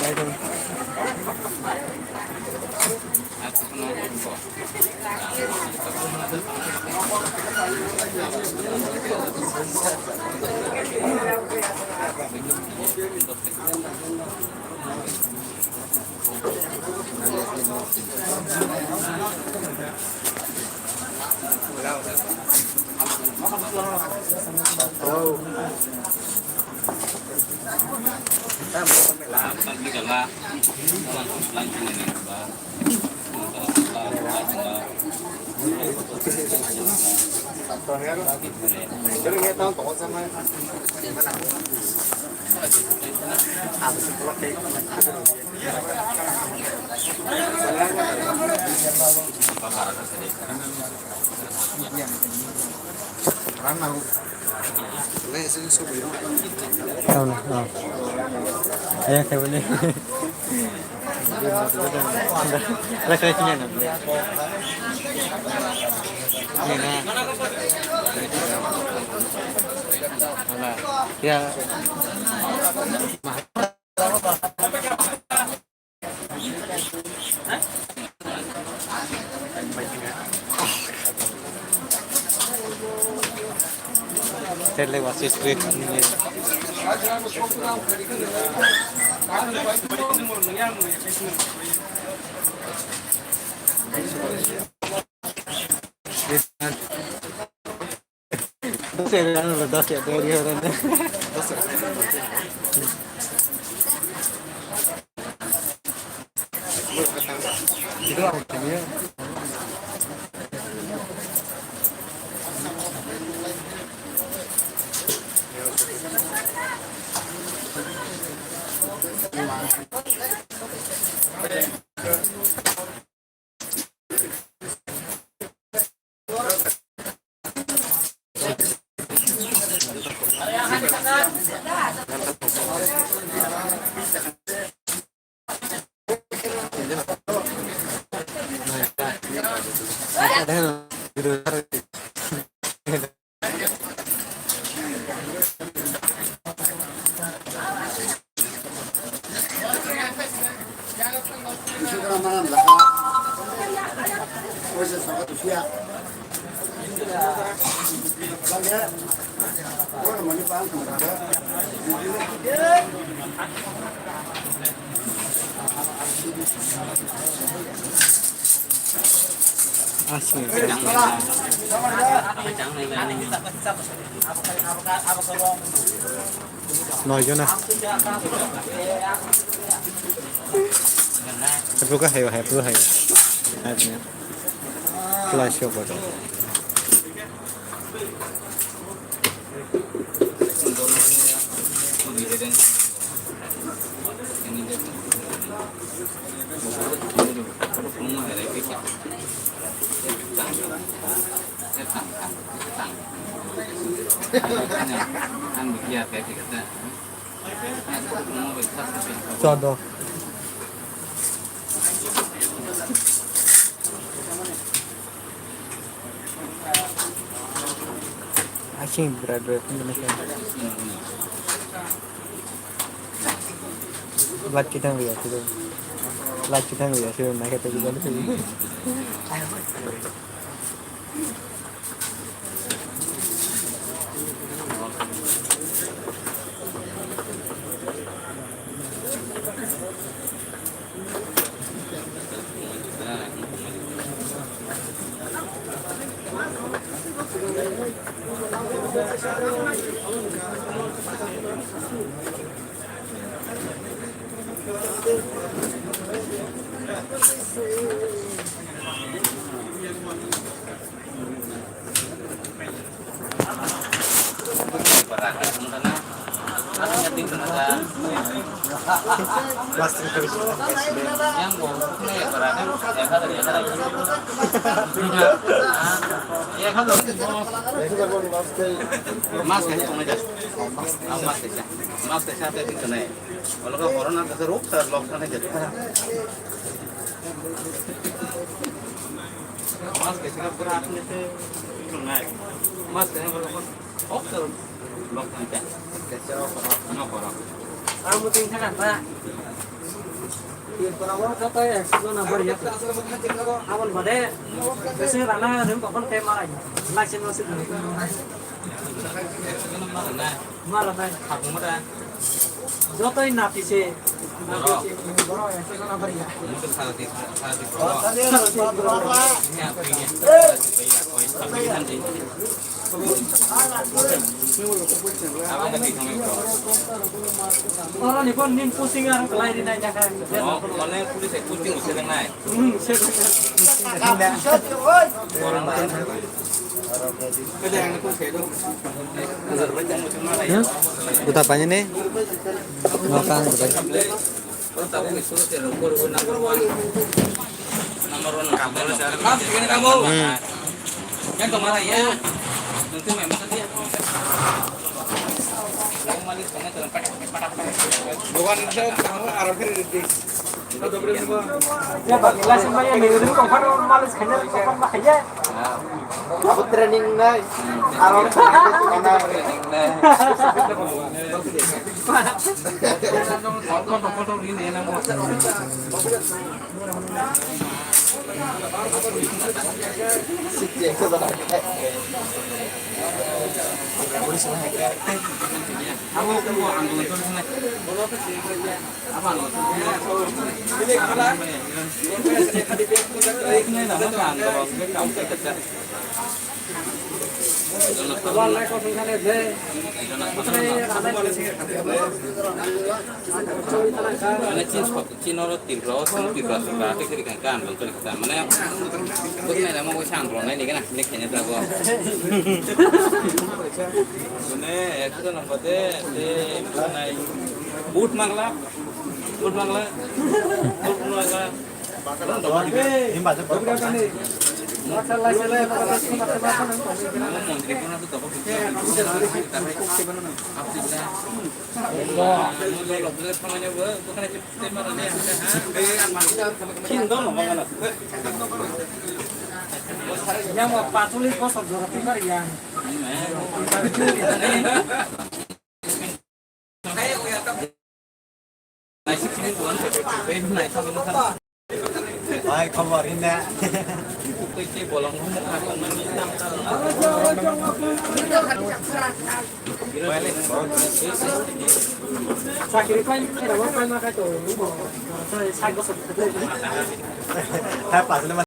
đấy thôi. Oh. Ayan, kayo ulit. Alas na siya na. Yan na. Wala. Kaya, terlewat si street ini. Dos ya dari orang. Itu akhirnya asli. Nói cho nào. Hẹp cái hay hẹp cái hay. Hẹp nhé. Flash show vào. Ăn bị già cái gì cả. Cho đâu. Asing berada di Indonesia. Lat kita nggak sih? Lat kita nggak sih? Mereka tadi kan sih. Plastik terus. Yang mau ini berada ya kan dari ada lagi. Ya kan mas kan cuma jas. Mas ke saat itu kena. Kalau ke corona terus lockdown aja. Mas ke sini berat nih kena. Mas ke lockdown aja. Kecil corona. Kamu tinggal apa? Jatuh ya, sebelum beri ya. Awal bade, biasanya rana ada kapan kayak marah ya. Langsung masuk dulu. Marah nih. Aku mana? Jatuh ini napi sih. Boro ya, sebelum beri ya. Mungkin salah di bawah. Ini apa ini? Tapi nanti. Apa lagi kami bawah? Orang ni pun nim pusing orang kelai di naik kan. Oh, mana pulis kucing bisa naik. Orang lain. Utapannya nih makan Tahu itu nomor kamu sekarang. Begini kamu. Yang kemana ya? Nanti memang dia. Malis banget dalam bukan kamu arah kiri. Ya bagilah semuanya minggu ini kau malas kena kau makanya. Aku training nih. Arok mana training nih. Foto ini yang mau. Sih Kamu tunggu anggun itu sana. Apa lo? Ini kalau ini dah makan kalau kamu kerja. Walau kau tinggal di, Mana Cina lo timbro sudah kiri kan betul kita mana bukan ada mau sangklo ini kan ini kayaknya tak gua. Bener itu nampak deh mana boot mangla. masalah Menteri pun itu tahu yang mau patuli kau sebelum tiba yang Ay, kabarin na. bolong sakit kan ada apa makan tuh, saya gosok. Hai, pas naman.